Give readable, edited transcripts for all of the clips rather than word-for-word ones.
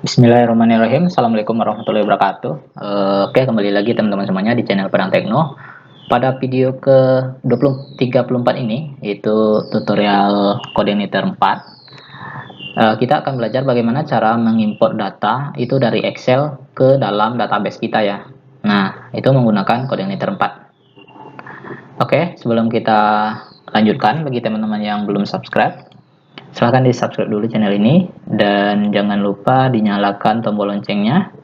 Bismillahirrahmanirrahim. Assalamualaikum warahmatullahi wabarakatuh. Oke, kembali lagi teman-teman semuanya di channel Padang Tekno. Pada video ke 34 ini, yaitu tutorial Codeinator 4, kita akan belajar bagaimana cara mengimport data itu dari Excel ke dalam database kita ya. Nah, itu menggunakan Codeinator 4. Oke, sebelum kita lanjutkan, bagi teman-teman yang belum subscribe, silahkan di subscribe dulu channel ini dan jangan lupa dinyalakan tombol loncengnya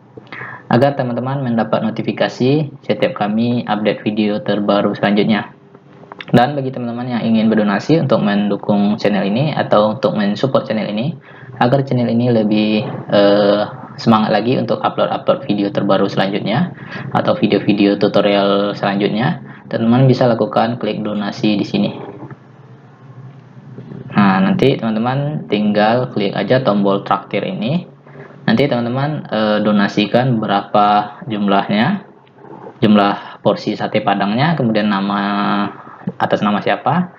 agar teman-teman mendapat notifikasi setiap kami update video terbaru selanjutnya. Dan bagi teman-teman yang ingin berdonasi untuk mendukung channel ini atau untuk mensupport channel ini agar channel ini lebih semangat lagi untuk upload video terbaru selanjutnya atau video-video tutorial selanjutnya, teman-teman bisa lakukan klik donasi di sini. Nah, nanti teman-teman tinggal klik aja tombol traktir ini. Nanti teman-teman donasikan berapa jumlahnya, jumlah porsi sate padangnya, kemudian nama, atas nama siapa.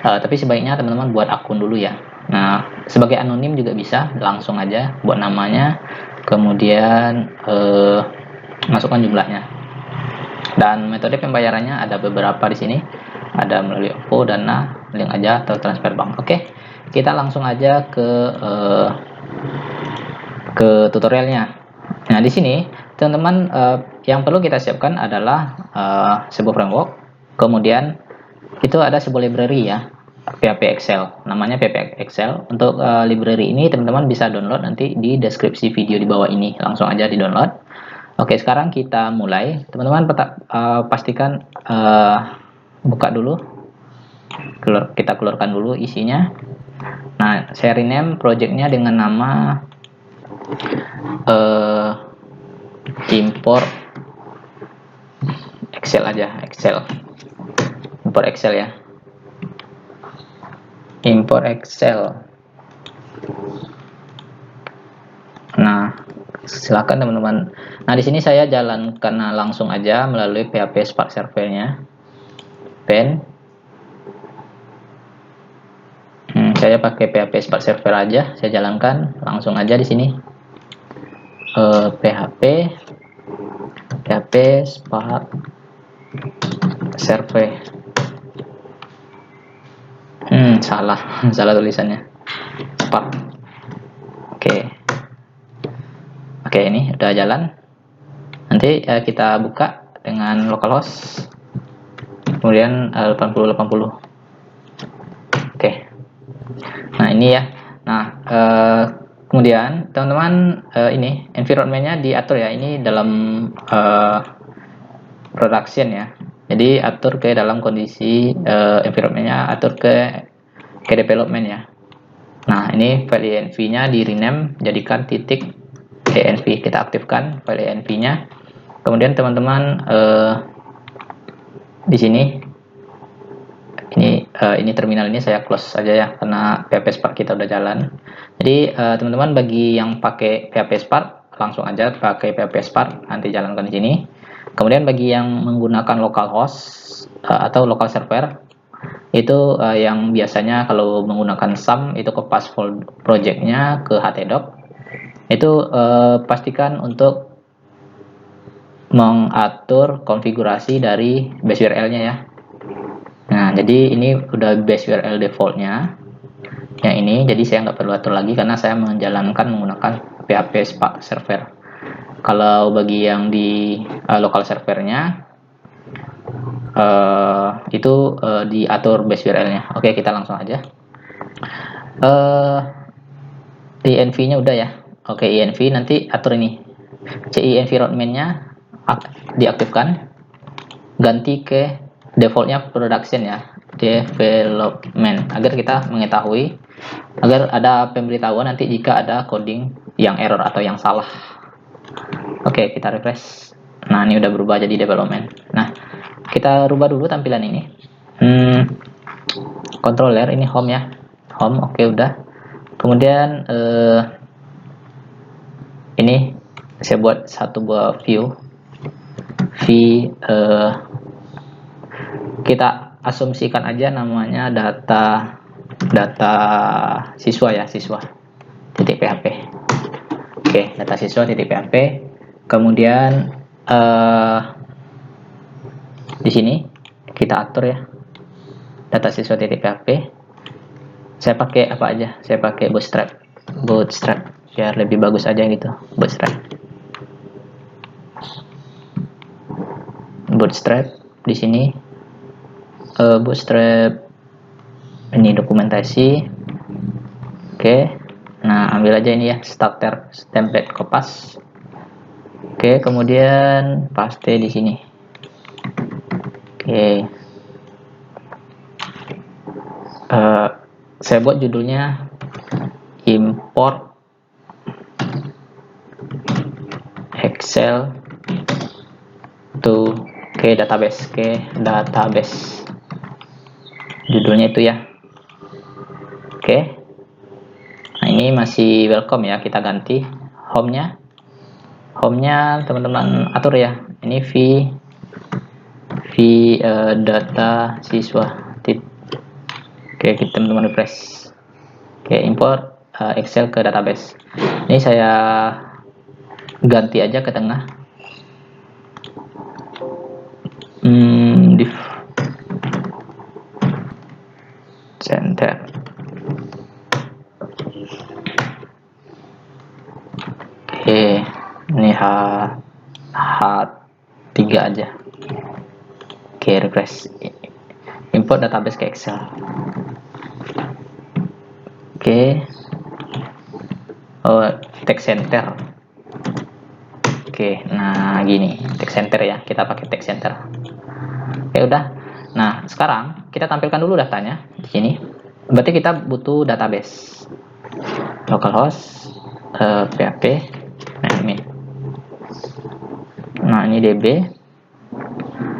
Tapi sebaiknya teman-teman buat akun dulu ya. Nah, sebagai anonim juga bisa, langsung aja buat namanya, kemudian masukkan jumlahnya. Dan metode pembayarannya ada beberapa di sini. Ada melalui OVO, Dana, link aja atau transfer bank. Oke, kita langsung aja ke tutorialnya. Nah, di sini teman-teman yang perlu kita siapkan adalah sebuah framework. Kemudian itu ada sebuah library ya, PHP Excel. Namanya PHP Excel. Untuk library ini teman-teman bisa download nanti di deskripsi video di bawah ini. Langsung aja di-download. Oke, sekarang kita mulai. Teman-teman pastikan buka dulu. Kita keluarkan dulu isinya. Nah, saya rename projectnya dengan nama import Excel aja, import Excel ya, import Excel. Nah, silakan teman-teman. Nah, di sini saya jalankan langsung aja melalui PHP Spark servernya. Saya pakai PHP Spark server aja, saya jalankan langsung aja di sini. PHP Spark server. salah tulisannya. Spark. Oke, ini udah jalan. Nanti kita buka dengan localhost, kemudian 8080. Oke. Nah, ini ya. Nah, kemudian teman-teman ini environment-nya diatur ya. Ini dalam production ya. Jadi atur ke dalam kondisi environment-nya, atur ke development ya. Nah, ini file env-nya di rename jadikan .env. Kita aktifkan file env-nya. Kemudian teman-teman di sini ini terminal ini saya close saja ya karena PHP Spark kita udah jalan. Jadi teman-teman bagi yang pakai PHP Spark langsung aja pakai PHP Spark, nanti jalankan di sini. Kemudian bagi yang menggunakan localhost atau local server itu yang biasanya kalau menggunakan SAM itu ke pass projectnya ke htdoc. Itu pastikan untuk mengatur konfigurasi dari base URL-nya ya. Nah, jadi ini udah base URL defaultnya yang ini, jadi saya nggak perlu atur lagi karena saya menjalankan menggunakan PHP Spark server. Kalau bagi yang di local servernya itu diatur base URL-nya. Oke, kita langsung aja. env-nya udah ya. Oke, env nanti atur ini CI environment-nya diaktifkan, ganti ke defaultnya production ya, development, agar kita mengetahui, agar ada pemberitahuan nanti jika ada coding yang error atau yang salah. Oke, kita refresh. Nah, ini udah berubah jadi development. Nah, kita rubah dulu tampilan ini. Controller ini home ya, home. Oke, udah. Kemudian ini saya buat satu buah view. Kita asumsikan aja namanya data siswa ya, siswa .php. Oke, data siswa titik PHP. Kemudian di sini kita atur ya, data siswa titik PHP. Saya pakai apa aja? Saya pakai Bootstrap biar lebih bagus aja gitu. Bootstrap di sini. Bootstrap ini dokumentasi. Oke, nah ambil aja ini ya, starter template Kopas. Oke, kemudian paste di sini. Oke, saya buat judulnya import Excel to database, judulnya itu ya. Oke, nah ini masih welcome ya, kita ganti home-nya teman-teman atur ya, ini data siswa. Oke, kita teman-teman refresh. Oke, import Excel ke database. Ini saya ganti aja ke tengah. Div center. Oke, ini H3 aja. Oke, refresh. Import database ke Excel. Oke. Oh, text center. Oke, nah gini, text center ya. Kita pakai text center. Oke, udah. Nah, sekarang kita tampilkan dulu datanya di sini. Berarti kita butuh database. Localhost PHP admin. Nah, ini DB.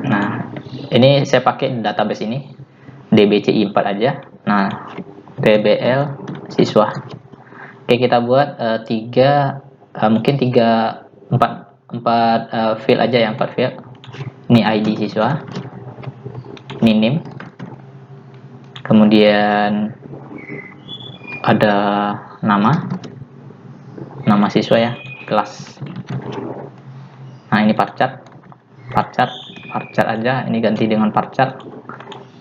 Nah, ini saya pakai database ini DBCI4 aja. Nah, PBL siswa. Oke, kita buat mungkin 4 field aja ya, 4 field. Ini ID siswa, ini name, kemudian ada nama siswa ya, kelas. Nah, ini parchart aja, ini ganti dengan parchart.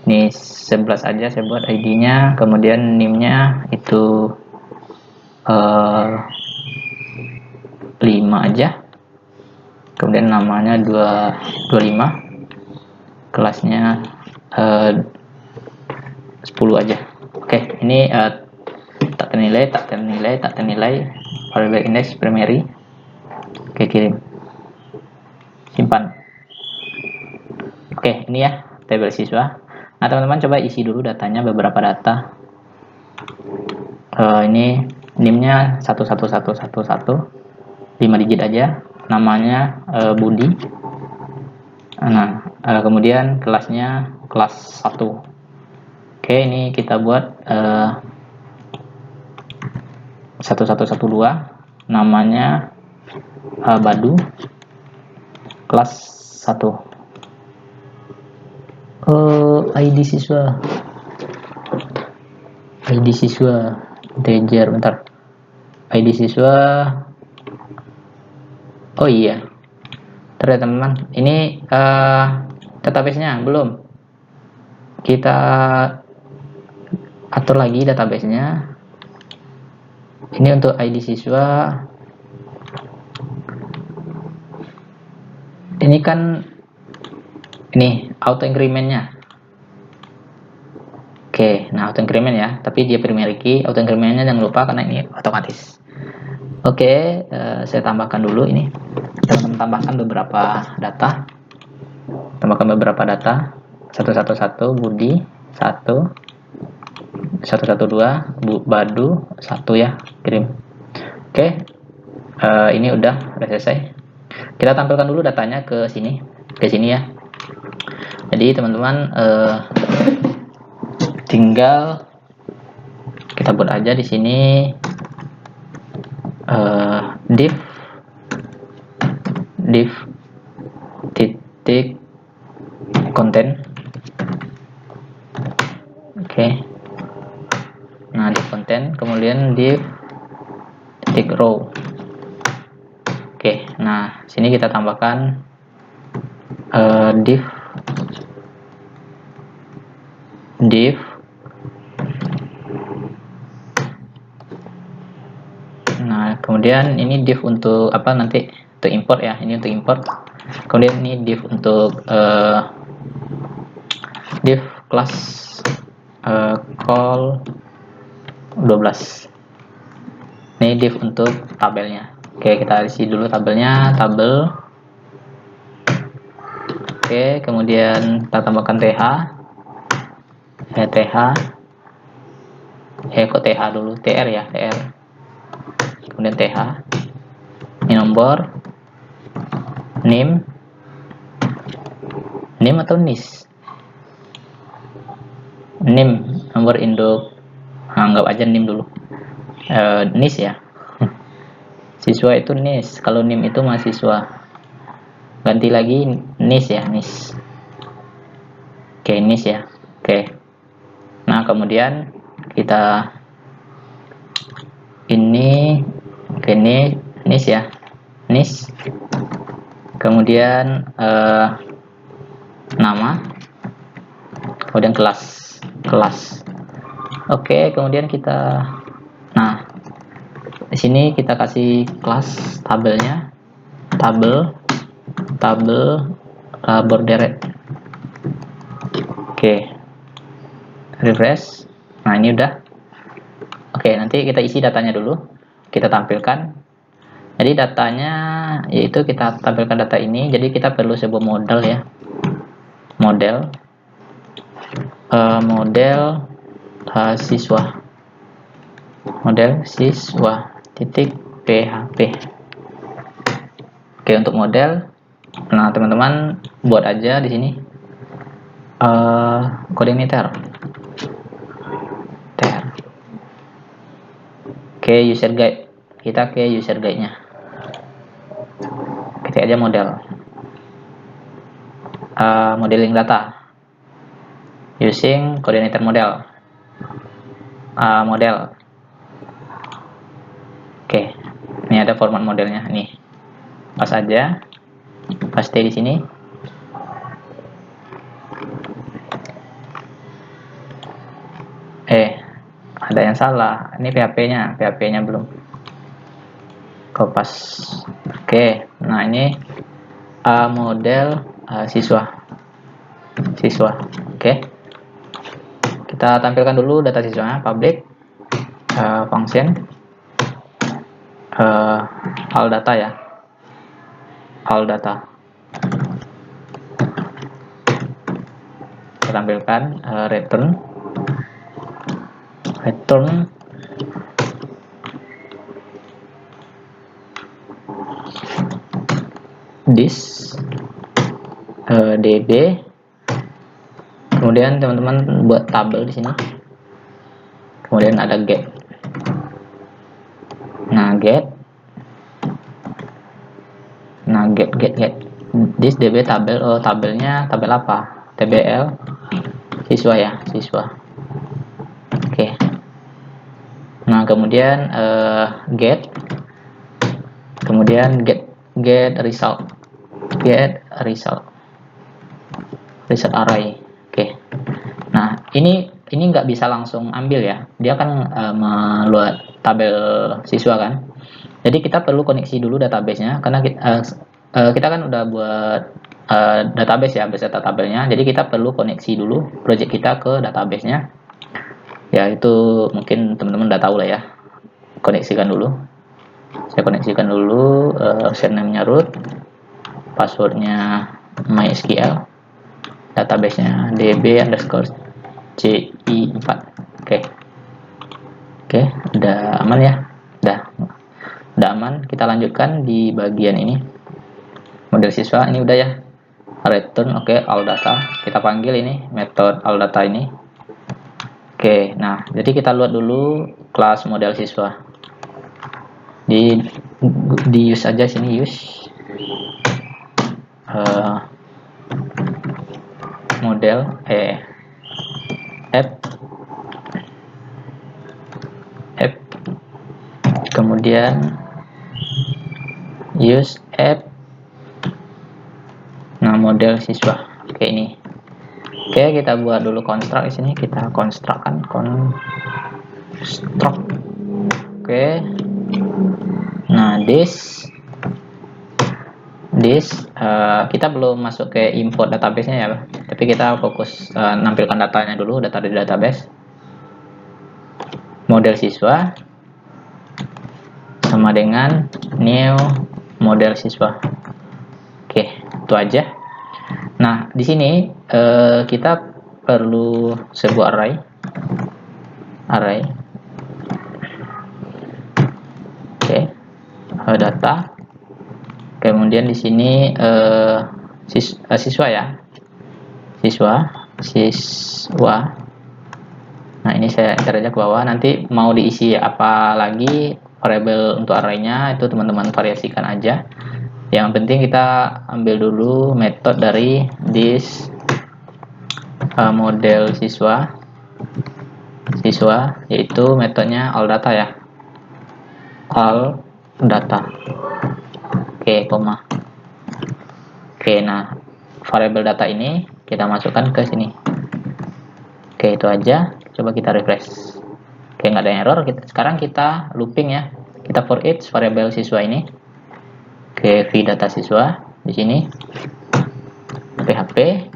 Ini 11 aja saya buat ID-nya, kemudian name-nya itu 5 aja, kemudian namanya 25, kelasnya 10 aja. Oke, ini tak ternilai variable index primary. Oke, kirim, simpan. Oke, ini ya tabel siswa. Nah, teman-teman coba isi dulu datanya, beberapa data. Ini NIM-nya 11111, 5 digit aja. Namanya Budi. Nah, kemudian kelasnya kelas 1. Oke, ini kita buat 1112, namanya Badu, kelas 1. ID siswa integer, bentar. ID siswa, oh iya, terus teman-teman, ini database-nya belum kita atur lagi database-nya. Ini untuk ID siswa, ini kan ini auto increment-nya. Oke, nah auto increment ya, tapi dia primary key. Auto increment-nya jangan lupa karena ini otomatis. Oke, saya tambahkan dulu ini. Teman-teman tambahkan beberapa data. 111 Budi 1, 112 Badu 1 ya, kirim. Oke, ini udah selesai. Kita tampilkan dulu datanya ke sini ya. Jadi teman-teman tinggal kita buat aja di sini div titik konten. Oke. Nah, di konten, kemudian div titik row. Nah, sini kita tambahkan div Nah, kemudian ini div untuk apa nanti untuk import ya, ini untuk import. Kemudian ini div untuk div class call 12. Ini div untuk tabelnya. Oke, kita isi dulu tabelnya, tabel. Oke, kemudian kita tambahkan th, kok th dulu, tr ya, tr. Kemudian th, ini nomor, nim atau nis, nim nomor induk, anggap aja nim dulu, nis ya. Siswa itu nis, kalau nim itu mahasiswa, ganti lagi nis ya, nis. Oke, nis ya. Oke, nah kemudian kita ini nis ya, nis. Kemudian nama, kemudian kelas. Oke, kemudian kita, nah di sini kita kasih kelas tabelnya, tabel borderet. Oke, refresh. Nah, ini udah. Oke, nanti kita isi datanya dulu, kita tampilkan. Jadi datanya yaitu kita tampilkan data ini. Jadi kita perlu sebuah model ya, model siswa, titik php. Oke, untuk model, nah teman-teman buat aja di sini coordinator. Oke, user guide, kita ke user guide-nya, ketik aja model, modeling data using coordinator model, model. Oke, ini ada format modelnya nih, pas aja, paste di sini. Ada yang salah, ini PHP-nya belum kopas. Oke, nah ini model siswa. Oke, kita tampilkan dulu data siswanya, public function all data ya, all data. Kita tampilkan return this db. Kemudian teman-teman buat tabel di sini. Kemudian ada get. Nah, get this db tabel. Oh, tabelnya tabel apa? tbl siswa ya, siswa. Oke. Nah, kemudian get, kemudian get result array. Oke. Nah, ini nggak bisa langsung ambil ya, dia kan meluat tabel siswa kan. Jadi kita perlu koneksi dulu database-nya, karena kita kan udah buat database ya beserta tabelnya. Jadi kita perlu koneksi dulu project kita ke database-nya. Ya, itu mungkin teman-teman udah tahu lah ya. Koneksikan dulu. Saya koneksikan dulu, username-nya root, passwordnya MySQL, database-nya db_ci4. Oke, udah aman ya, udah aman. Kita lanjutkan di bagian ini, model siswa. Ini udah ya, return. Oke, all data, kita panggil ini metode all data ini. Oke, nah jadi kita load dulu kelas model siswa, di use aja sini, use model app, kemudian use app. Nah, model siswa. Oke, ini. Oke, kita buat dulu construct di sini. Kita construct construct. Oke. Nah, this kita belum masuk ke import database-nya ya, tapi kita fokus nampilkan datanya dulu, data di database. Model siswa sama dengan new model siswa. Oke, itu aja. Nah, di sini kita perlu sebuah array. Oke, data. Kemudian di sini siswa ya, siswa. Nah, ini saya enter aja ke bawah. Nanti mau diisi apa lagi variabel untuk arraynya itu teman-teman variasikan aja. Yang penting kita ambil dulu metode dari this model siswa, yaitu metodenya all data ya, all data. Oke, koma. Oke, nah variabel data ini kita masukkan ke sini. Oke, itu aja. Coba kita refresh. Oke, nggak ada error. Sekarang kita looping ya. Kita for each variabel siswa ini. Oke, v data siswa di sini. PHP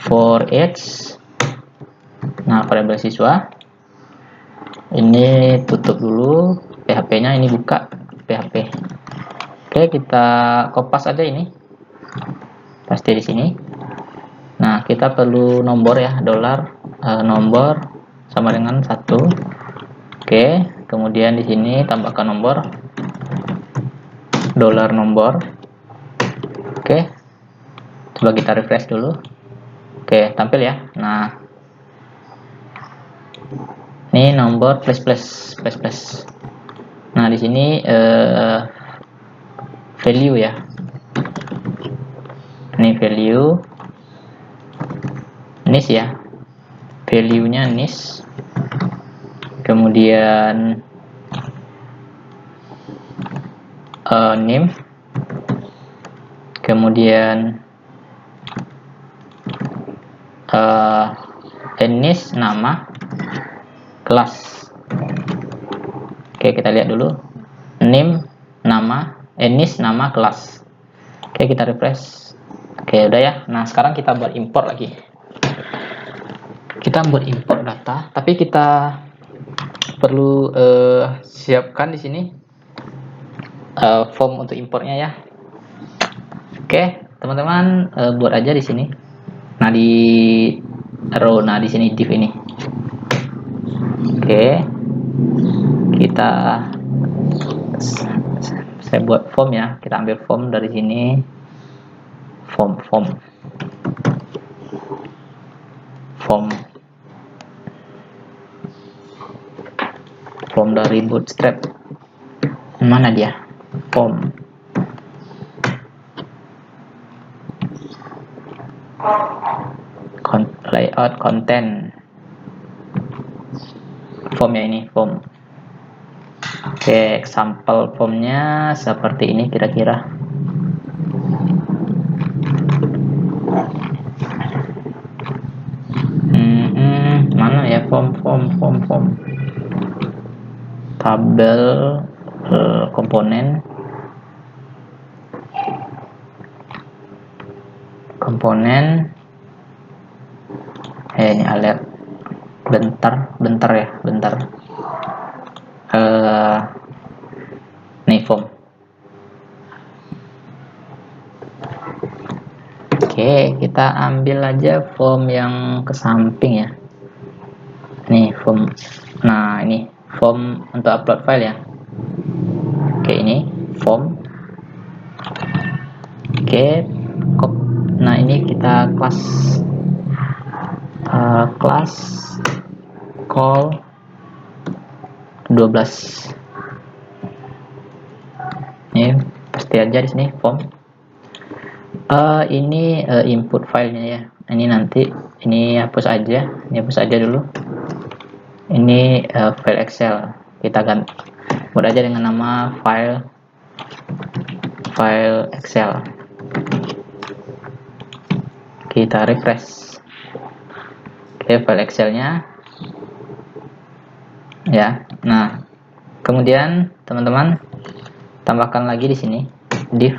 for each. Nah, variabel siswa ini tutup dulu. PHP-nya ini buka PHP. Oke, kita kopas aja ini. Pasti di sini. Nah, kita perlu nomor ya, nomor sama dengan 1. Oke, kemudian di sini tambahkan nomor, $nomor. Oke, coba kita refresh dulu. Oke, tampil ya. Nah, ini nomor plus. Nah, di sini value ya. Ini value nis ya. Value-nya nis. Kemudian name. Kemudian nis nama kelas. Oke, kita lihat dulu. Name nama, nis nama kelas. Oke, kita refresh. Oke, udah ya. Nah, sekarang kita buat import lagi. Kita buat import data, tapi kita perlu siapkan di sini form untuk importnya ya. Oke, teman-teman buat aja di sini. Nah, di row, nah di sini div ini. Oke, saya buat form ya. Kita ambil form dari sini. Form dari Bootstrap. Mana dia? Form. Layout content. Formnya ini form. Oke, sampel formnya seperti ini kira-kira. Mana ya form. Tabel komponen ini alert bentar ya nih form. Oke, kita ambil aja form yang ke samping ya. Nih form. Nah, ini form untuk upload file ya. Oke, ini form. Oke, nah ini kita kelas call 12. Ini pasti aja di sini form. Ini input filenya ya. Ini nanti ini hapus aja dulu. Ini file Excel. Kita buat aja dengan nama file file Excel. Kita refresh. Oke, file Excelnya ya. Nah, kemudian teman-teman tambahkan lagi di sini div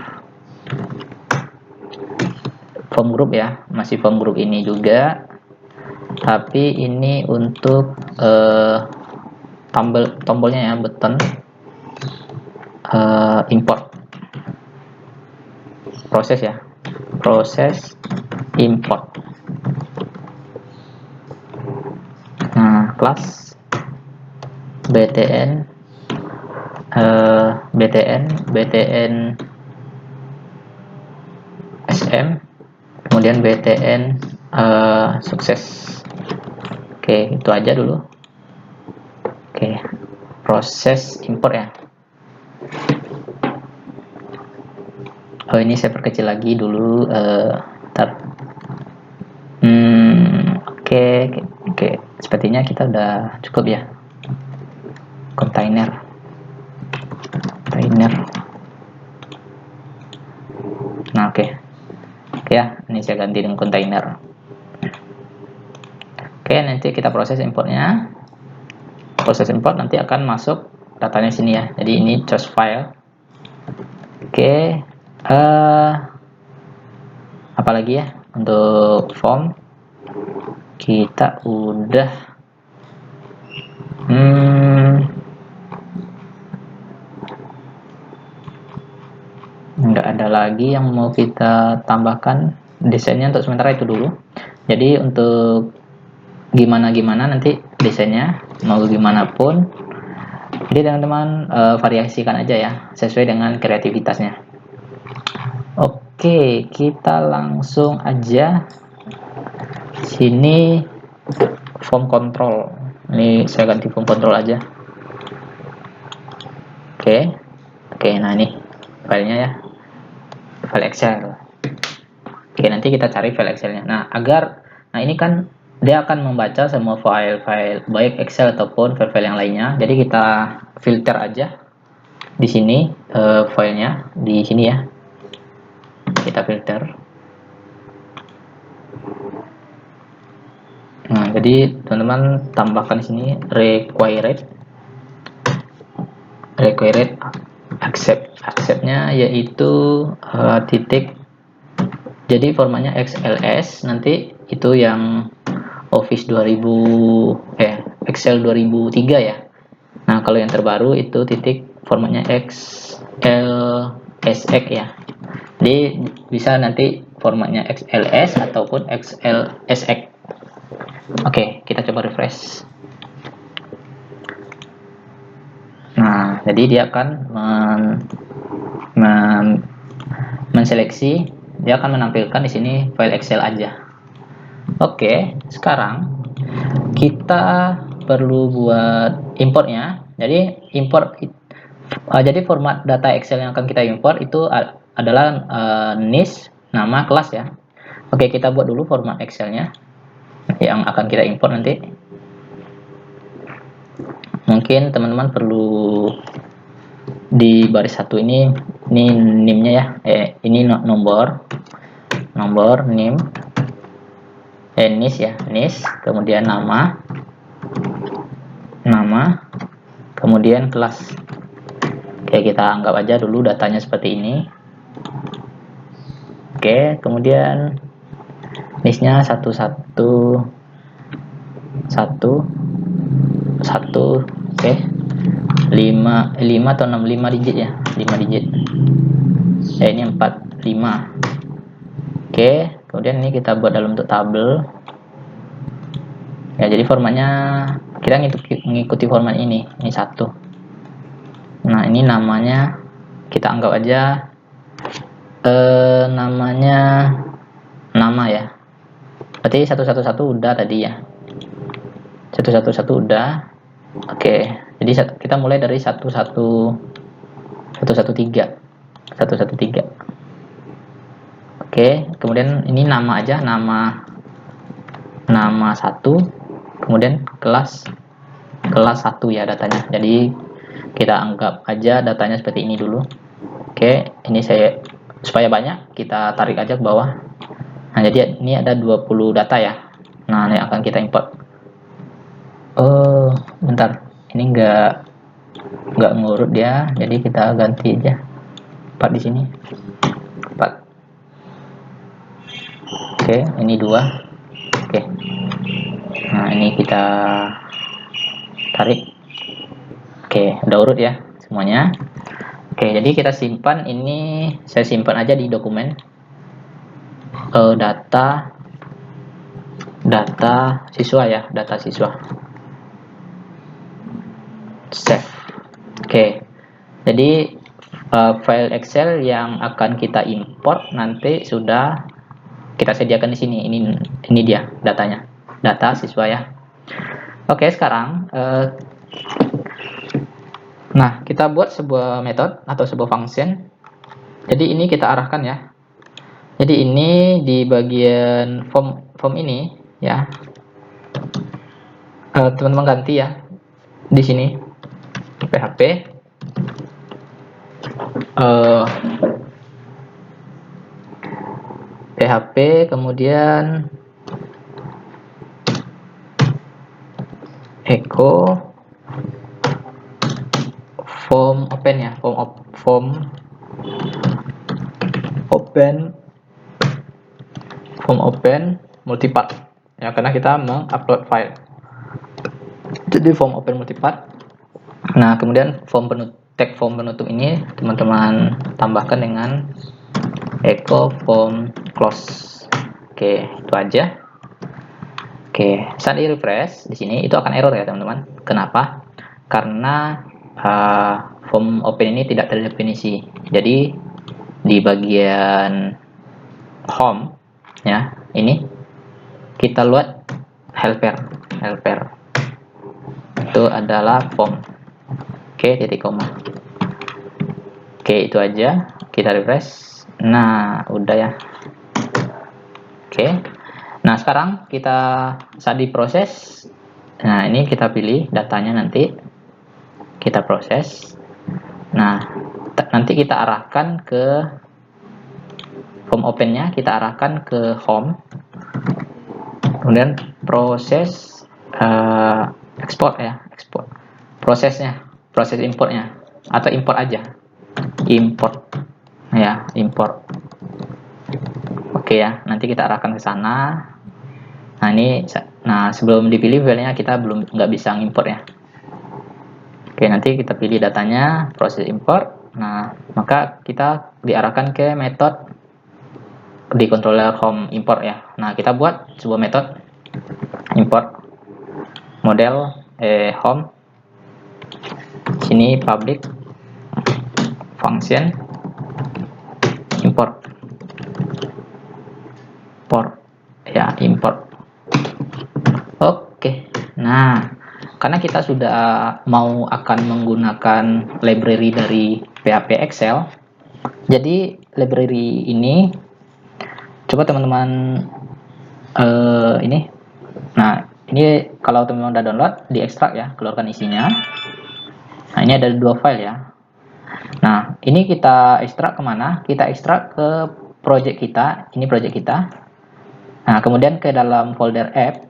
form group ya, masih form group ini juga, tapi ini untuk tombolnya ya, button import proses ya, proses import. Nah, kelas btn btn sm, kemudian btn sukses. Oke, itu aja dulu. Oke, proses import ya. Oh, ini saya perkecil lagi dulu. Oke, sepertinya kita udah cukup ya. Kontainer. Nah, oke ya, ini saya ganti dengan kontainer. Oke, nanti kita proses importnya. Proses import nanti akan masuk datanya sini ya. Jadi ini choose file. Oke, apalagi ya untuk form kita udah nggak ada lagi yang mau kita tambahkan. Desainnya untuk sementara itu dulu. Jadi untuk gimana nanti desainnya mau gimana pun, jadi teman-teman variasikan aja ya sesuai dengan kreativitasnya. Oke, kita langsung aja sini form control. Ini saya ganti form control aja. Oke, nah ini filenya ya, file Excel. Oke, nanti kita cari file Excelnya. Nah, nah ini kan dia akan membaca semua file-file baik Excel ataupun file-file yang lainnya. Jadi kita filter aja di sini filenya di sini ya. Kita filter. Nah, jadi teman-teman tambahkan di sini required acceptnya yaitu titik. Jadi formatnya XLS, nanti itu yang Office 2000 Excel 2003 ya. Nah, kalau yang terbaru itu titik formatnya XLSX ya. Jadi bisa nanti formatnya XLS ataupun XLSX. Oke, kita coba refresh. Nah, jadi dia akan menseleksi, dia akan menampilkan di sini file Excel aja. Oke, sekarang kita perlu buat importnya. Jadi jadi format data Excel yang akan kita import itu adalah NIS, nama, kelas ya. Oke, kita buat dulu format Excelnya yang akan kita import nanti. Mungkin teman-teman perlu di baris satu ini NIM-nya ya, ini nomor NIM, NIS ya, NIS, kemudian nama, kemudian kelas. Oke, kita anggap aja dulu datanya seperti ini. Oke, kemudian NIS-nya 111 oke, 5 atau 65 digit ya, 5 digit. Ini 45. Oke, kemudian ini kita buat dalam bentuk tabel ya. Jadi formatnya kita mengikuti format ini 1. Nah, ini namanya kita anggap aja namanya nama ya. Berarti 111 udah tadi ya, 111 udah. Oke, jadi kita mulai dari 113. Oke, kemudian ini nama aja, nama 1, kemudian kelas 1 ya datanya. Jadi kita anggap aja datanya seperti ini dulu. Oke, ini saya supaya banyak kita tarik aja ke bawah. Nah, jadi ini ada 20 data ya. Nah, ini akan kita import. Oh, bentar. Ini nggak ngurut dia, jadi kita ganti aja 4 di sini. 4. Oke, ini 2. Oke. Nah, ini kita tarik. Oke, udah urut ya semuanya. Oke, jadi kita simpan ini, saya simpan aja di dokumen data siswa ya, data siswa. Save. Oke. Jadi file Excel yang akan kita import nanti sudah kita sediakan di sini. Ini dia datanya, data siswa ya. Oke, sekarang nah, kita buat sebuah metode atau sebuah function. Jadi ini kita arahkan ya. Jadi ini di bagian form ini ya. Teman-teman ganti ya. Di sini PHP kemudian echo form open ya, form open multipart ya, karena kita mengupload file. Jadi form open multipart. Nah, kemudian tag form penutup ini teman-teman tambahkan dengan echo form close. Oke, itu aja. Oke, saat di refresh di sini itu akan error ya teman-teman. Kenapa? Karena form open ini tidak terdefinisi. Jadi di bagian home ya, ini kita lihat helper itu adalah form. Oke, titik koma. Oke, itu aja. Kita refresh. Nah, udah ya. Oke. Nah, sekarang kita saat diproses. Nah, ini kita pilih datanya, nanti kita proses. Nah, nanti kita arahkan ke form opennya, kita arahkan ke home. Kemudian proses export ya, export. Proses importnya atau import aja. Import ya, import. Oke ya, nanti kita arahkan ke sana. Nah, sebelum dipilih filenya kita nggak bisa import ya. Oke, nanti kita pilih datanya, proses import. Nah, maka kita diarahkan ke metode di controller home import ya. Nah, kita buat sebuah metode import model home. Sini public function import ya, import. Oke. Nah, karena kita sudah akan menggunakan library dari PHP Excel, jadi library ini coba teman-teman ini. Nah, ini kalau teman-teman udah download, diekstrak ya, keluarkan isinya. Nah, ini ada 2 file ya. Nah, ini kita ekstrak kemana? Kita ekstrak ke project kita. Ini project kita. Nah, kemudian ke dalam folder app,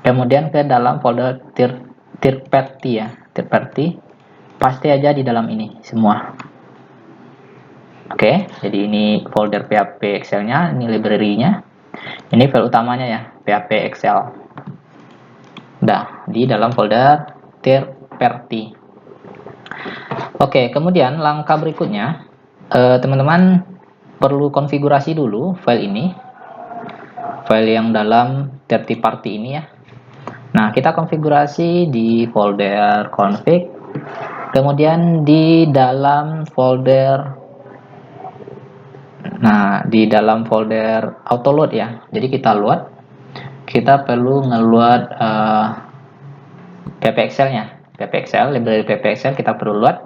kemudian ke dalam folder third party ya, third party. Pasti aja di dalam ini semua. Oke, jadi ini folder PHP Excel-nya, ini library-nya. Ini file utamanya ya, PHP Excel. Udah, di dalam folder third party. Oke, kemudian langkah berikutnya, teman-teman perlu konfigurasi dulu file ini. File yang dalam third party ini ya. Nah, kita konfigurasi di folder config, kemudian di dalam folder autoload ya. Jadi kita load, kita perlu ngeload PHP Excel-nya. PHP Excel, library PHP Excel kita perlu load.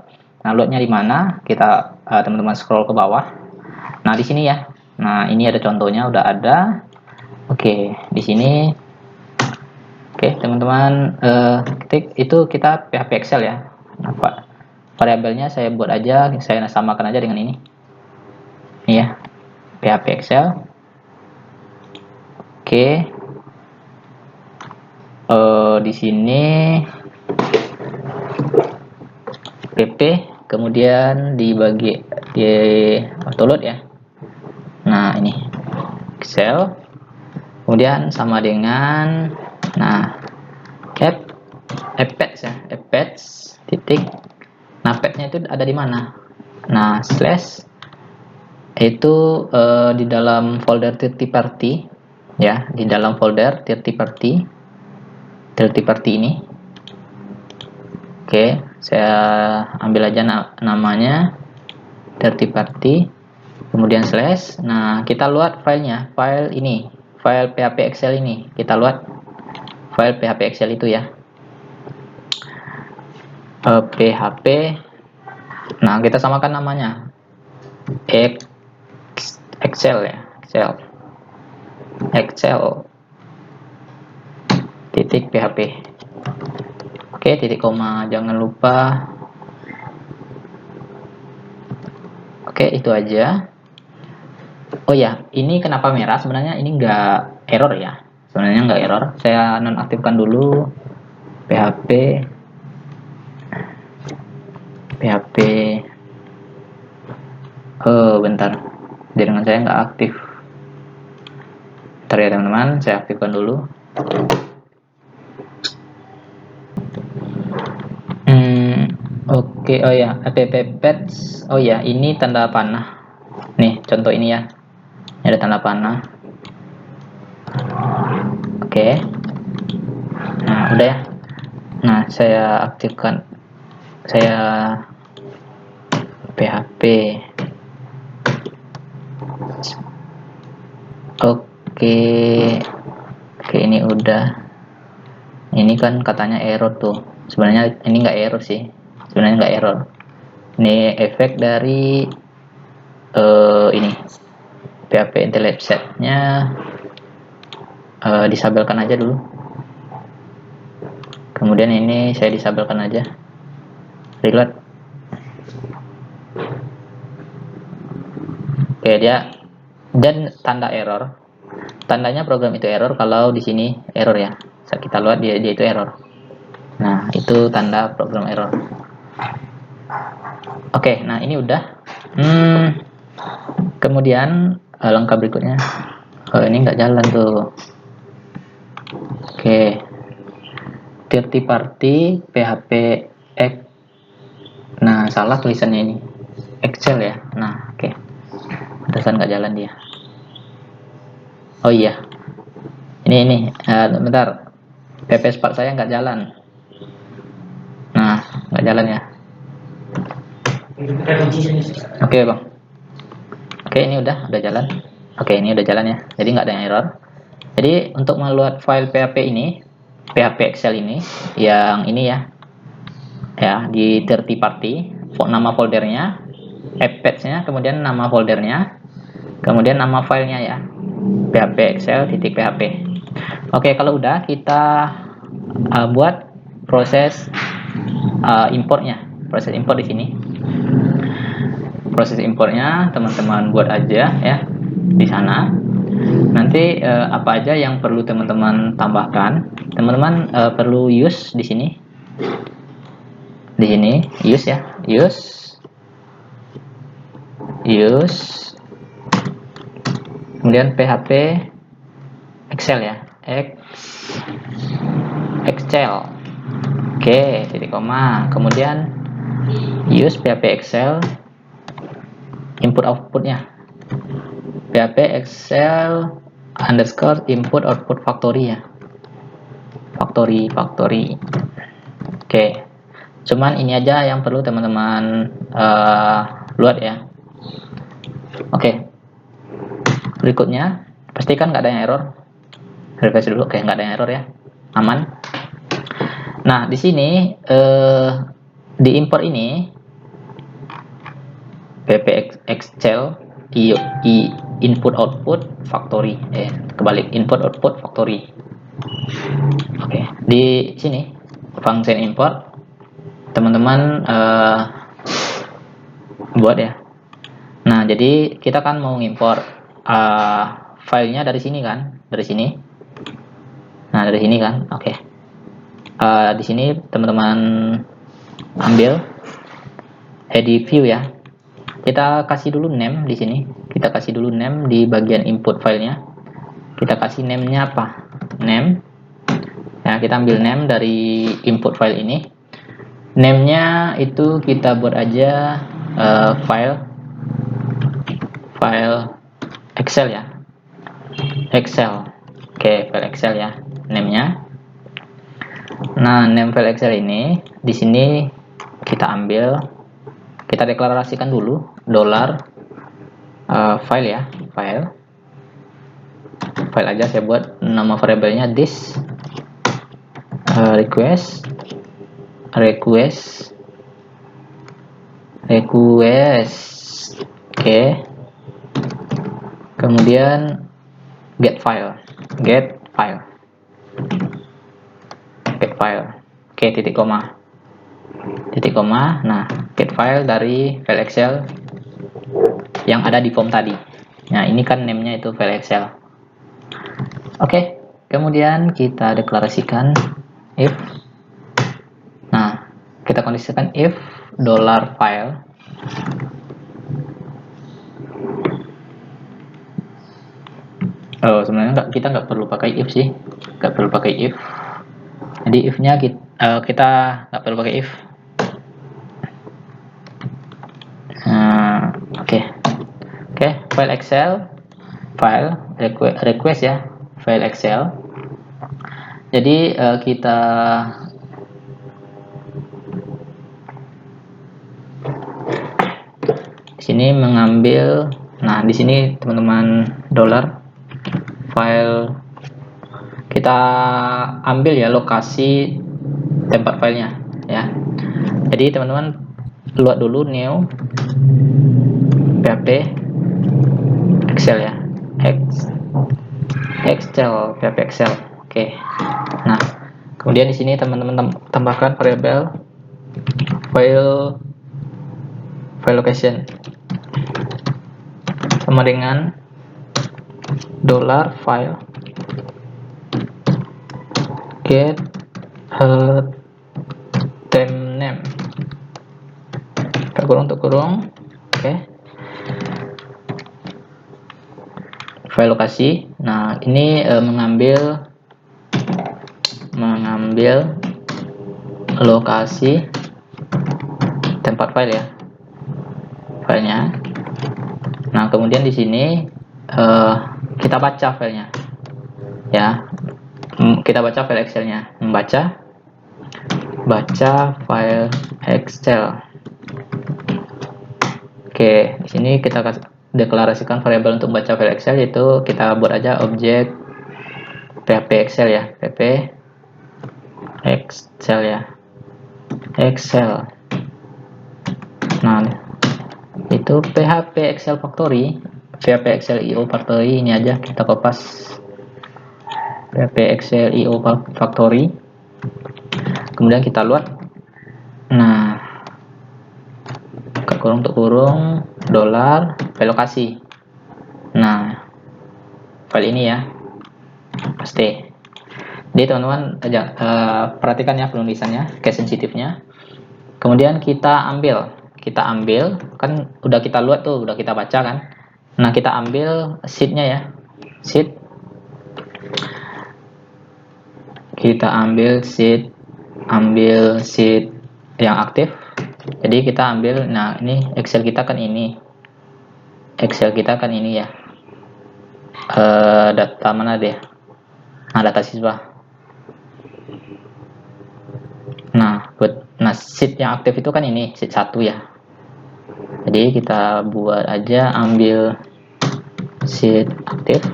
Nah, loadnya di mana? Kita teman-teman scroll ke bawah. Nah, di sini ya. Nah, ini ada contohnya, udah ada. Oke, di sini. Oke, teman-teman ketik itu kita PHP Excel ya. variabelnya saya buat aja, saya samakan aja dengan ini ya, PHP Excel. Oke, di sini pp, kemudian dibagi di autoload ya. Nah ini Excel, kemudian sama dengan appets ya, appets titik. Nah petnya itu ada di mana? Nah slash itu di dalam folder third party ya, di dalam folder third party ini. Oke, saya ambil aja namanya third party, kemudian slash. Nah kita load filenya, file ini, file PHP Excel ini kita load, file PHP Excel itu ya, PHP. Nah kita samakan namanya Excel ya, Excel titik PHP. Oke, titik koma jangan lupa. Oke, itu aja. Oh ya, ini kenapa merah? Sebenarnya ini enggak error ya, sebenarnya enggak error. Saya nonaktifkan dulu PHP bentar, jaringan saya nggak aktif. Bentar ya teman-teman, saya aktifkan dulu. Oke, oh ya, app patch. Oh ya, ini tanda panah. Nih, contoh ini ya. Ini ada tanda panah. Oke. Nah, udah ya. Nah, saya aktifkan. Saya PHP. Oke. Oke, ini udah. Ini kan katanya error tuh. Sebenarnya ini nggak error sih. Sebenarnya nggak error. Ini efek dari ini PHP interlap set-nya disabelkan aja dulu. Kemudian ini saya disabelkan aja. Reload. Oke, dia dan tanda error. Tandanya program itu error kalau di sini error ya. Saat kita load dia itu error. Nah, itu tanda program error. Oke, nah ini udah. Kemudian langkah berikutnya. Ini nggak jalan tuh. Oke. Third party PHP X. Nah, salah tulisannya ini. Excel ya. Nah, oke. Pantesan nggak jalan dia. Oh iya. Ini bentar. PP Spark saya nggak jalan. Nah, nggak jalan ya. Oke bang. Oke, ini udah jalan. Oke, ini udah jalan ya. Jadi nggak ada error. Jadi untuk meload file PHP ini, PHP Excel ini, yang ini ya, di third party, nama foldernya, appets-nya, kemudian nama foldernya, kemudian nama filenya ya, PHP Excel titik PHP. Oke, kalau udah kita buat proses importnya, proses import di sini. Proses importnya teman-teman buat aja ya di sana. Nanti apa aja yang perlu teman-teman tambahkan, teman-teman perlu use di sini. Di sini use ya, use. Kemudian PHP Excel ya, Excel. Oke, titik koma. Kemudian use PHP Excel input outputnya, PHP Excel underscore input output factory ya, factory. Oke, cuman ini aja yang perlu teman-teman load ya. Oke, berikutnya pastikan nggak ada yang error. Refresh dulu. Oke, nggak ada yang error ya, aman. Nah di sini di import ini PHP Excel input output factory, kebalik, input output factory. Oke, di sini function import teman-teman buat ya. Nah, jadi kita kan mau import filenya dari sini kan, dari sini. Nah, dari sini kan, oke. Di sini teman-teman ambil edit view ya. Kita kasih dulu name di sini. Kita kasih dulu name di bagian input filenya. Kita kasih name-nya apa? Name. Nah, kita ambil name dari input file ini. Name-nya itu kita buat aja file Excel ya. Excel. Oke, file Excel ya. Name-nya. Nah, name file Excel ini di sini kita ambil, kita deklarasikan dulu dollar file ya, file aja saya buat nama variabelnya this request. Oke. Kemudian get file. Oke, titik koma. Nah, get file dari file Excel yang ada di form tadi. Nah, ini kan name-nya itu file Excel. Oke, kemudian kita deklarasikan if. Nah, kita kondisikan if dollar file. Sebenarnya kita nggak perlu pakai if sih, nggak perlu pakai if. Jadi if-nya kita nggak perlu pakai if. Oke, file Excel, file request ya, file Excel. Jadi kita di sini mengambil, nah di sini teman-teman dollar file, kita ambil ya lokasi tempat filenya ya. Jadi teman-teman luat dulu new php Excel ya, php Excel. Oke. Nah, kemudian di sini teman-teman tambahkan variabel file location sama dengan dollar file get temp name kurung. Oke. File lokasi. Nah, ini mengambil lokasi tempat file ya, filenya. Nah, kemudian di sini kita baca filenya ya, kita baca file Excelnya, baca file Excel. Oke, di sini kita deklarasikan variabel untuk baca file Excel, yaitu kita buat aja objek php Excel ya, php Excel ya, Excel. Nah, itu php Excel factory, php Excel io factory ini aja kita kopas, php Excel io factory. Kemudian kita load. Nah, kurung untuk kurung dollar file lokasi. Nah, file ini ya, pasti. Jadi teman-teman perhatikan ya penulisannya, case sensitifnya. Kemudian kita ambil kan udah kita load tuh, udah kita baca kan. Nah, kita ambil sheetnya ya, sheet. Kita ambil sheet yang aktif. Jadi kita ambil, nah ini Excel kita kan ini ya, data mana deh, nah data siswa. Nah, sheet yang aktif itu kan ini sheet 1 ya. Jadi kita buat aja ambil sheet aktif.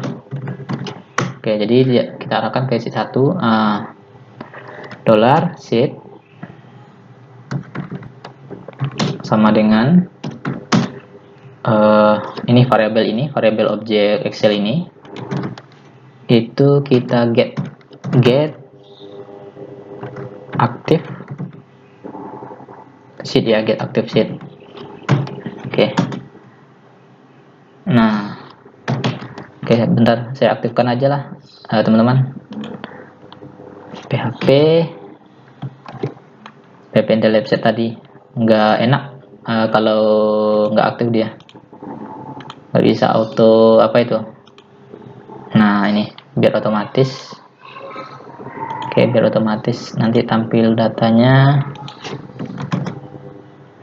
Oke, jadi kita arahkan ke sheet 1, dollar sheet sama dengan ini variabel objek Excel ini, itu kita get aktif sheet ya, get aktif sheet. Oke, bentar saya aktifkan aja lah teman-teman. PHP Intel website tadi nggak enak kalau nggak aktif, dia nggak bisa auto apa itu. Nah ini biar otomatis. Oke, biar otomatis nanti tampil datanya.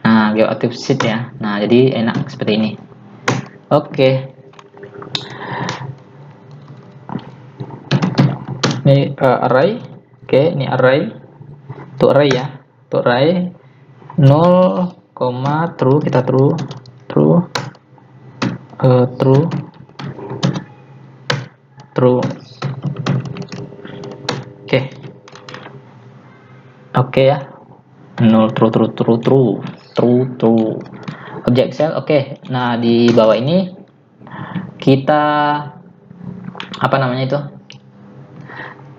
Nah, geoactive sheet ya. Nah, jadi enak seperti ini. Oke. Ini array. Oke, ini array. Untuk array ya. Untuk array 0, true, kita true. True. True. Oke. Oke ya. 0 true. Object cell. Oke. Nah, di bawah ini kita apa namanya itu?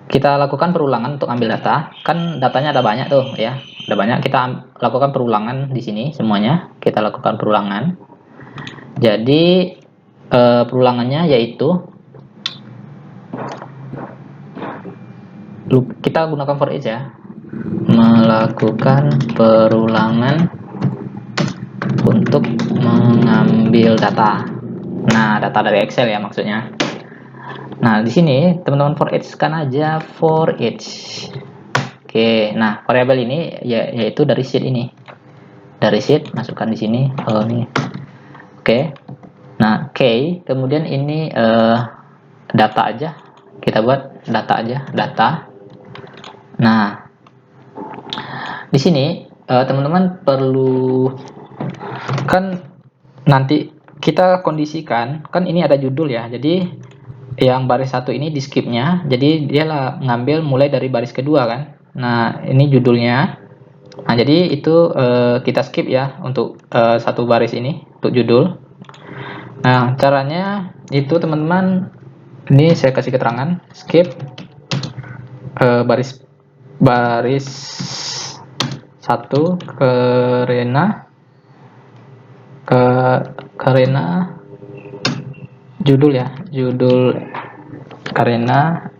Kita lakukan perulangan untuk ambil data. Kan datanya ada banyak tuh ya. Ada banyak, kita lakukan perulangan di sini semuanya. Kita lakukan perulangan. Jadi perulangannya yaitu kita gunakan for each ya. Melakukan perulangan untuk mengambil data. Nah, data dari Excel ya maksudnya. Nah, di sini teman-teman for each kan aja for each. Oke, nah variabel ini yaitu dari sheet ini. Dari sheet masukkan di sini. Oh, ini. Oke. Nah, kemudian ini data aja. Kita buat data aja, data. Nah, di sini teman-teman perlu kan nanti kita kondisikan, kan ini ada judul ya. Jadi yang baris satu ini di skipnya, jadi dia lah ngambil mulai dari baris kedua kan. Nah, ini judulnya. Nah, jadi itu kita skip ya untuk satu baris ini untuk judul. Nah, caranya itu teman-teman, ini saya kasih keterangan skip baris satu karena judul ya, karena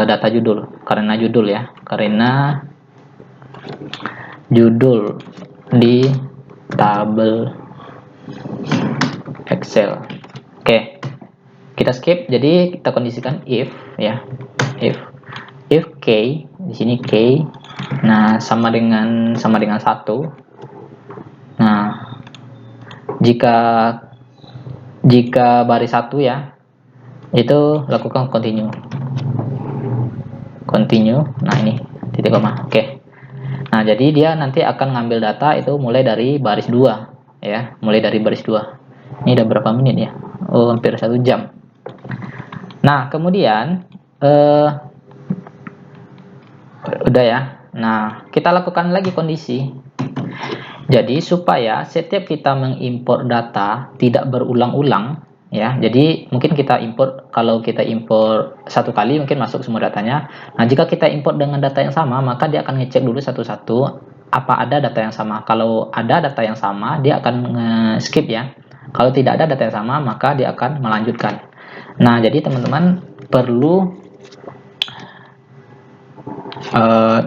data judul, karena judul ya, karena judul di tabel Excel. Oke, kita skip. Jadi kita kondisikan if ya, if k di sini k, nah sama dengan 1. Nah, jika baris 1 ya, itu lakukan continue. Nah, ini titik koma. Oke. Nah, jadi dia nanti akan ngambil data itu mulai dari baris 2 ya, mulai dari baris 2. Ini udah berapa menit ya? Oh, hampir 1 jam. Nah, kemudian udah ya. Nah, kita lakukan lagi kondisi. Jadi supaya setiap kita mengimpor data tidak berulang-ulang ya. Jadi mungkin kita import, kalau kita impor satu kali mungkin masuk semua datanya. Nah, jika kita import dengan data yang sama, maka dia akan ngecek dulu satu-satu apa ada data yang sama. Kalau ada data yang sama, dia akan skip ya. Kalau tidak ada data yang sama, maka dia akan melanjutkan. Nah, jadi teman-teman perlu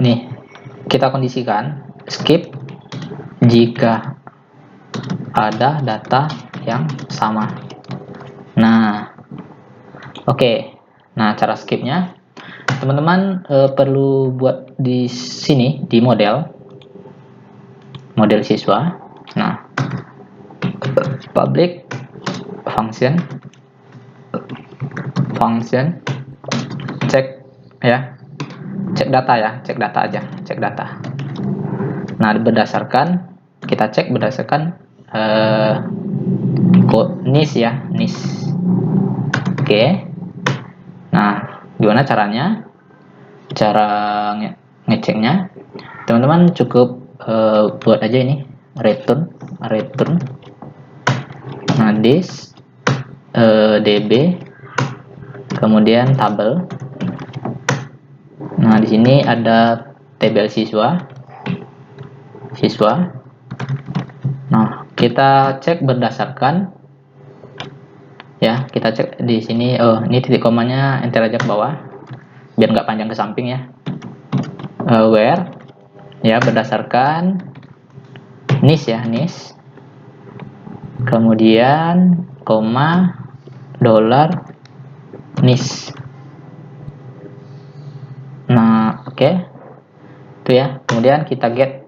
nih kita kondisikan skip jika ada data yang sama. Nah, oke. Nah, cara skipnya teman-teman perlu buat di sini di model siswa. Nah, public function cek ya, cek data ya, cek data aja, cek data. Nah, berdasarkan kita cek berdasarkan NIS ya, NIS. Oke. Nah, gimana caranya? Cara ngeceknya, teman-teman cukup buat aja ini return. Nah, this db kemudian tabel. Nah, di sini ada tabel siswa. Nah, kita cek berdasarkan Ya, kita cek di sini. Oh, ini titik komanya enter aja ke bawah biar nggak panjang ke samping ya. Where ya, berdasarkan NIS ya, NIS. Kemudian koma dolar NIS. Nah, oke. Itu ya. Kemudian kita get.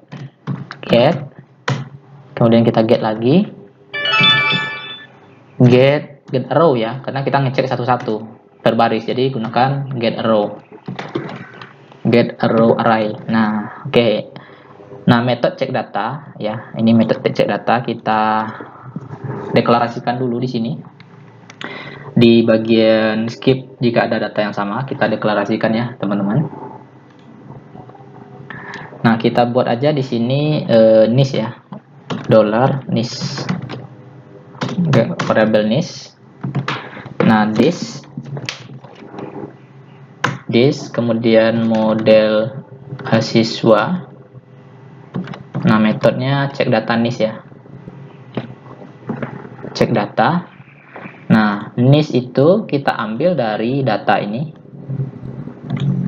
Kemudian kita get lagi. Get arrow ya, karena kita ngecek satu-satu berbaris. Jadi gunakan get arrow. Get arrow array. Nah, oke. Nah, metode cek data ya. Ini metode cek data kita deklarasikan dulu di sini. Di bagian skip, jika ada data yang sama, kita deklarasikan ya, teman-teman. Nah, kita buat aja di sini NIS ya. Dollar NIS. Variable NIS. Nah, this kemudian model siswa. Nah, metodenya cek data NIS ya. Cek data. Nah, NIS itu kita ambil dari data ini.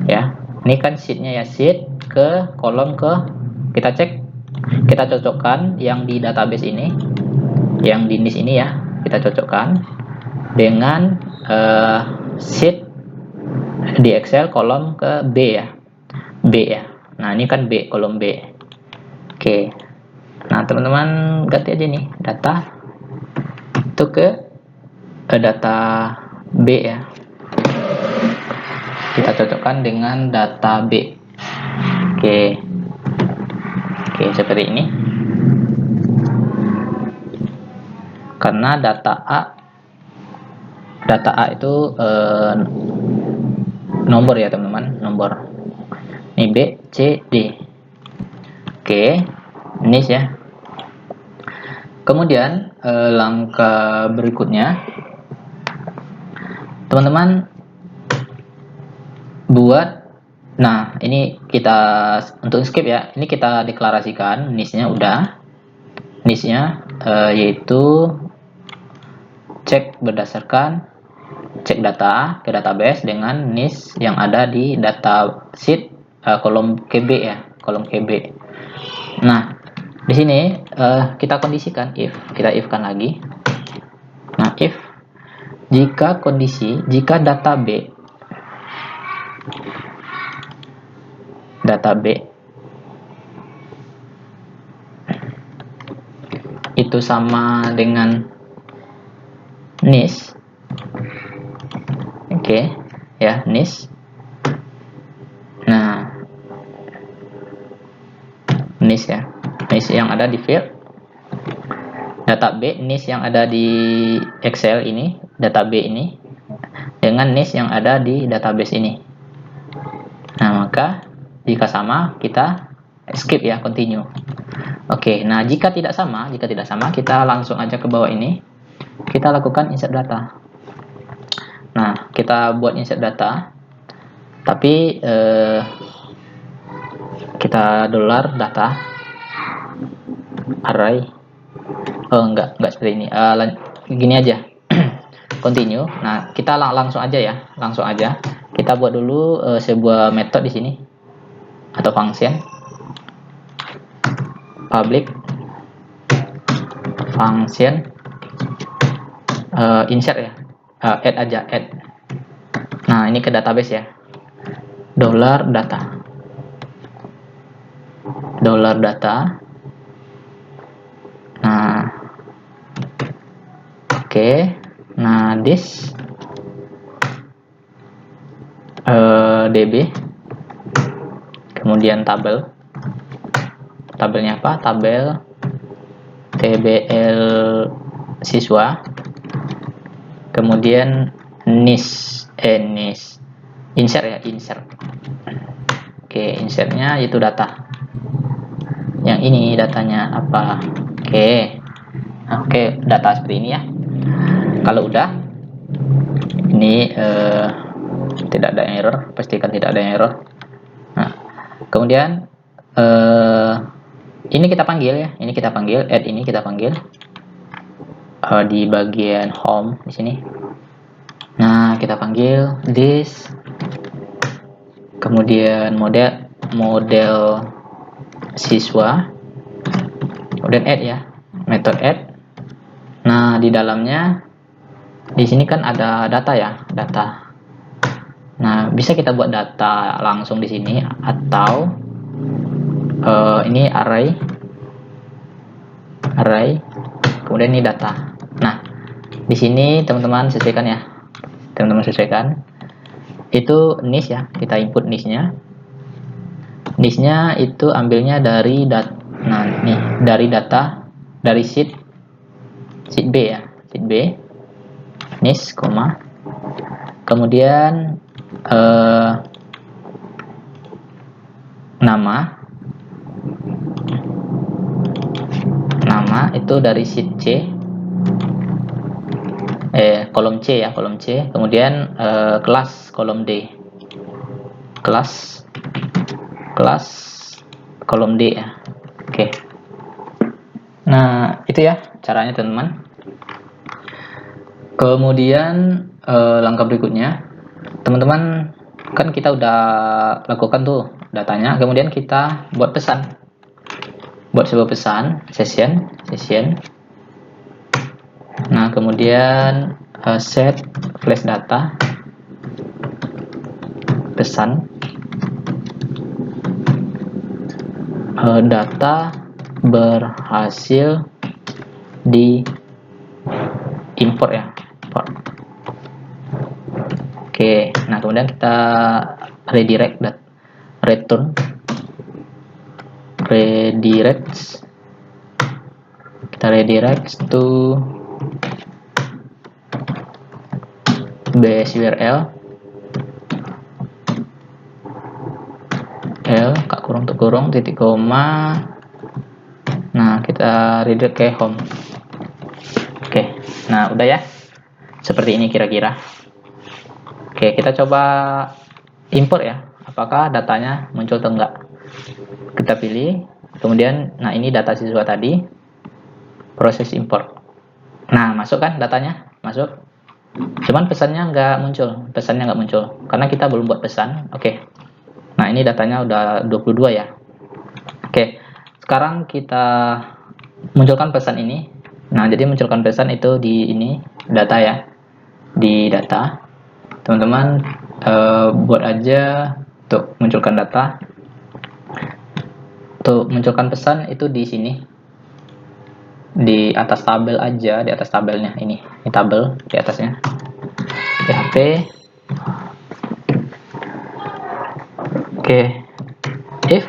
Ya. Ini kan sheetnya ya, sheet ke kolom kita cek, kita cocokkan yang di database ini, yang di NIS ini ya, kita cocokkan dengan sheet di Excel kolom ke B ya. B ya. Nah, ini kan B, kolom B. Oke. Nah, teman-teman ganti aja nih data itu ke data B ya. Kita cocokkan dengan data B. Oke. Oke, seperti ini. Karena data A itu nomor ya, teman-teman, nomor. Ini B, C, D. Oke, ini ya. Kemudian langkah berikutnya, teman-teman buat. Nah, ini kita untuk skip ya. Ini kita deklarasikan NIS-nya udah. NIS-nya yaitu cek berdasarkan cek data ke database dengan NIS yang ada di data sheet kolom KB ya, kolom KB. Nah, di sini kita kondisikan if, kita if-kan lagi. Nah, if jika data B itu sama dengan NIS. Oke, ya, NIS. Nah, NIS ya. NIS yang ada di field data B, NIS yang ada di Excel ini, data B ini dengan NIS yang ada di database ini. Nah, maka jika sama kita skip ya, continue. Oke, nah jika tidak sama kita langsung aja ke bawah ini. Kita lakukan insert data. Nah, kita buat insert data. Tapi kita dolar data array. Oh, enggak seperti ini. Gini aja. Continue. Nah, kita langsung aja ya, langsung aja. Kita buat dulu sebuah metode di sini atau function public function insert ya, add aja, add. Nah, ini ke database ya, dollar data. Nah, oke. Nah, this db, kemudian tabelnya apa, tabel tbl siswa, kemudian NIS insert ya, insert. Oke, insertnya itu data yang ini, datanya apa. Oke, data seperti ini ya. Kalau udah ini tidak ada error, pastikan tidak ada error. Nah, kemudian ini kita panggil ya, add ini kita panggil. di bagian home di sini. Nah, kita panggil this, kemudian model siswa, kemudian add ya, metode add. Nah, di dalamnya di sini kan ada data ya, data. Nah, bisa kita buat data langsung di sini atau ini array, kemudian ini data. Nah, di sini teman-teman sesuaikan ya, teman-teman sesuaikan. Itu niche ya, kita input niche-nya. Niche-nya itu ambilnya dari nah nih, dari data dari sheet B ya, sheet B, niche, koma. Kemudian nama itu dari sheet C, kolom C ya, kolom C. Kemudian kelas kolom D, kelas kolom D ya. Oke. Nah, itu ya caranya teman-teman. Kemudian langkah berikutnya, teman-teman kan kita udah lakukan tuh datanya, kemudian kita buat pesan, buat sebuah pesan session. Nah, kemudian set flash data pesan, data berhasil di import ya, import. Oke, nah kemudian kita redirect return kita redirect to base URL kurung titik koma. Nah, kita redirect ke home. Oke, nah udah ya, seperti ini kira-kira. Oke, kita coba import ya, apakah datanya muncul atau enggak. Kita pilih, kemudian nah ini data siswa tadi, proses import. Nah, masuk kan datanya, masuk, cuman pesannya nggak muncul karena kita belum buat pesan. Oke, nah ini datanya udah 22 ya. Oke, sekarang kita munculkan pesan ini. Nah, jadi munculkan pesan itu di ini data ya, di data. Teman-teman buat aja untuk munculkan data, untuk munculkan pesan itu di sini, di atas tabel aja, di atas tabelnya ini tabel di atasnya PHP. Oke, if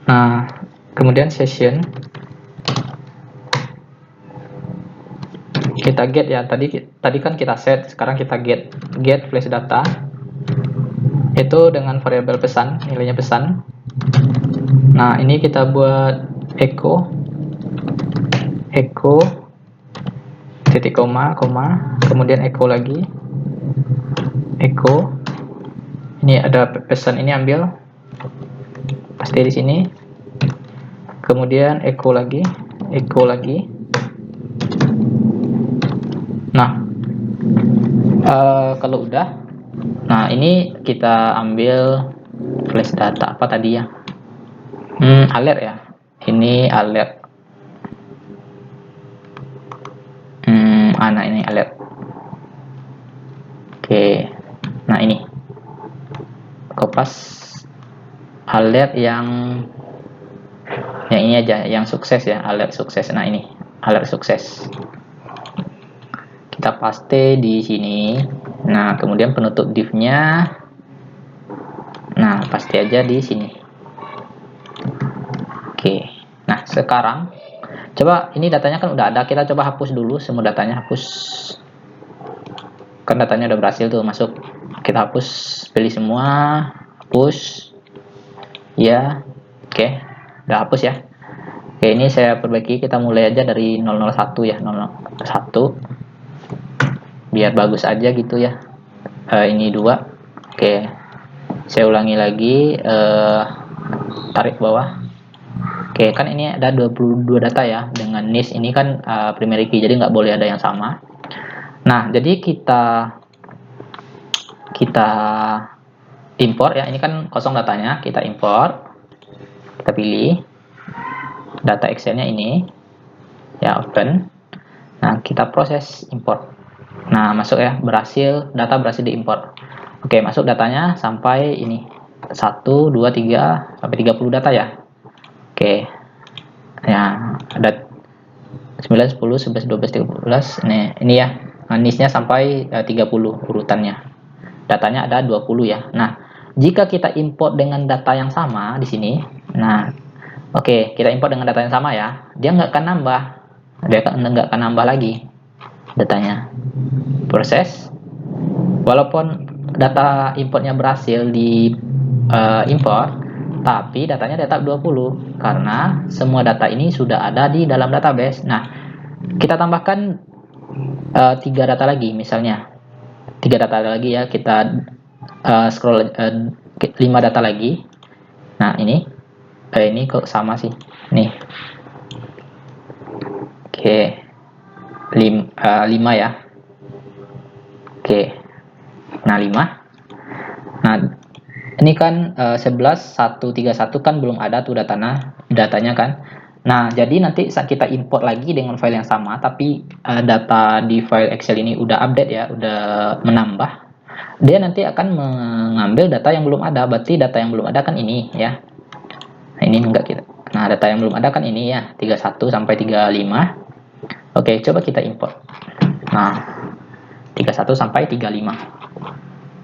nah kemudian session kita get ya, tadi kan kita set, sekarang kita get flash data itu dengan variabel pesan, nilainya pesan. Nah, ini kita buat echo titik koma, kemudian echo lagi, echo. Ini ada pesan, ini ambil pasti di sini, kemudian echo lagi. Nah, kalau udah, nah ini kita ambil flash data apa tadi ya, alert ya, ini alert, nah ini alert. Oke, nah ini kopas alert yang ini aja, yang sukses ya, alert sukses. Nah, ini alert sukses, kita paste di sini. Nah, kemudian penutup div-nya, nah paste aja di sini. Oke, nah sekarang coba, ini datanya kan udah ada, kita coba hapus dulu semua datanya, hapus, kan datanya udah berhasil tuh masuk. Kita hapus, pilih semua, hapus ya. Oke, udah hapus ya. Oke, ini saya perbaiki, kita mulai aja dari 001 ya, 001 biar bagus aja gitu ya. Ini 2. Oke, saya ulangi lagi, tarik bawah. Oke, kan ini ada 22 data ya, dengan niche ini kan primary key, jadi nggak boleh ada yang sama. Nah, jadi kita import ya, ini kan kosong datanya, kita import, kita pilih data Excel-nya ini, ya open. Nah, kita proses import. Nah, masuk ya, data berhasil diimport. Oke, masuk datanya sampai ini, 1, 2, 3, sampai 30 data ya. Oke, ya ada 9, 10, 11, 12, 13. Ini ya, niche-nya sampai 30 urutannya. Datanya ada 20 ya. Nah, jika kita import dengan data yang sama di sini, nah, oke, kita import dengan data yang sama ya, dia nggak akan nambah, nggak akan nambah lagi datanya. Proses, walaupun data importnya berhasil di import, tapi datanya tetap 20 karena semua data ini sudah ada di dalam database. Nah, kita tambahkan 3 data lagi, misalnya 3 data lagi ya, kita scroll 5 data lagi. Nah, ini kok sama sih nih. Oke, 5 ya. Oke, nah 5. Nah, ini kan 11 131 kan belum ada tuh datanya kan. Nah, jadi nanti saat kita import lagi dengan file yang sama, tapi data di file Excel ini udah update ya, udah menambah, dia nanti akan mengambil data yang belum ada. Berarti data yang belum ada kan ini ya. Nah, ini enggak kita. Nah, data yang belum ada kan ini ya, 31 sampai 35. Oke, coba kita import. Nah, 31 sampai 35.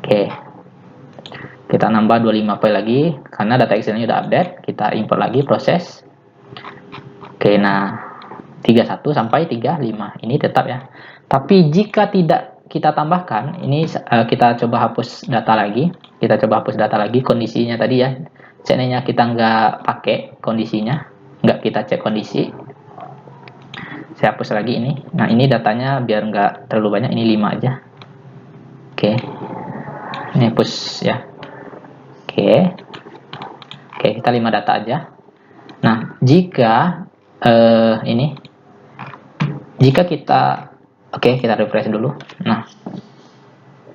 Oke. Kita nambah 25 file lagi karena data Excel-nya udah update. Kita import lagi, proses. Oke, nah 31 sampai 35 ini tetap ya. Tapi jika tidak kita tambahkan, ini kita coba hapus data lagi. Kita coba hapus data lagi, kondisinya tadi ya. Seandainya kita nggak pakai kondisinya, nggak kita cek kondisi. Saya hapus lagi ini. Nah, ini datanya biar nggak terlalu banyak, ini 5 aja. Oke. Ini hapus ya. Oke. Oke, kita 5 data aja. Nah, jika jika kita refresh dulu. Nah,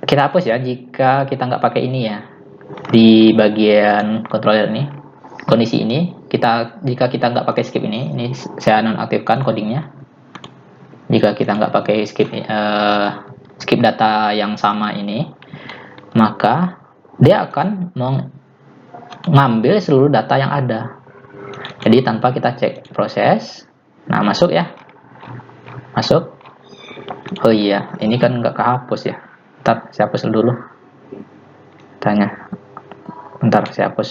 kita hapus ya jika kita nggak pakai ini ya, di bagian controller ini, kondisi ini, jika kita nggak pakai skip ini saya nonaktifkan codingnya. Jika kita nggak pakai skip data yang sama ini, maka dia akan mengambil seluruh data yang ada. Jadi tanpa kita cek proses. Nah, masuk ya, masuk. Oh iya, ini kan nggak kehapus ya. Bentar, saya hapus dulu. Bentar, saya hapus.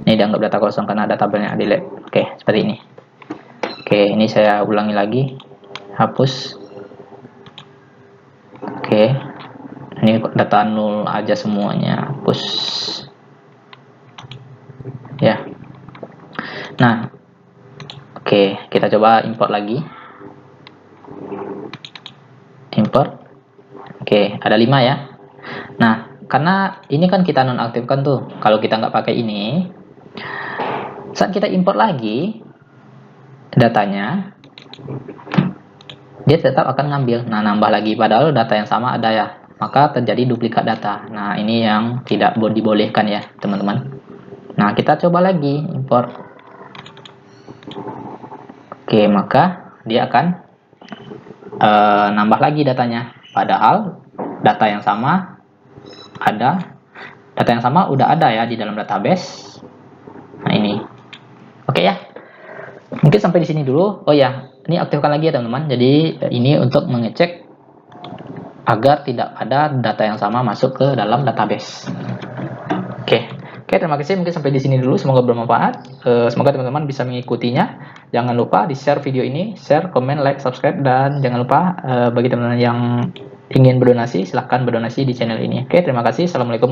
Ini dianggap data kosong karena ada tabelnya delete. Oke, seperti ini. Oke, ini saya ulangi lagi. Hapus. Oke, ini data 0 aja semuanya. Hapus. Ya. Nah, oke, kita coba import lagi. Import. Oke, ada 5 ya. Nah, karena ini kan kita nonaktifkan tuh. Kalau kita nggak pakai ini, saat kita import lagi datanya, dia tetap akan ngambil. Nah, nambah lagi, padahal data yang sama ada ya. Maka terjadi duplikat data. Nah, ini yang tidak dibolehkan ya, teman-teman. Nah, kita coba lagi import. Oke, maka dia akan nambah lagi datanya. Padahal data yang sama udah ada ya di dalam database. Nah, ini. Oke ya. Mungkin sampai di sini dulu. Oh ya, ini aktifkan lagi ya teman-teman. Jadi ini untuk mengecek agar tidak ada data yang sama masuk ke dalam database. Oke, terima kasih. Mungkin sampai di sini dulu. Semoga bermanfaat. Semoga teman-teman bisa mengikutinya. Jangan lupa di-share video ini, share, komen, like, subscribe, dan jangan lupa bagi teman-teman yang ingin berdonasi, silahkan berdonasi di channel ini. Oke, terima kasih. Assalamualaikum warahmatullahi wabarakatuh.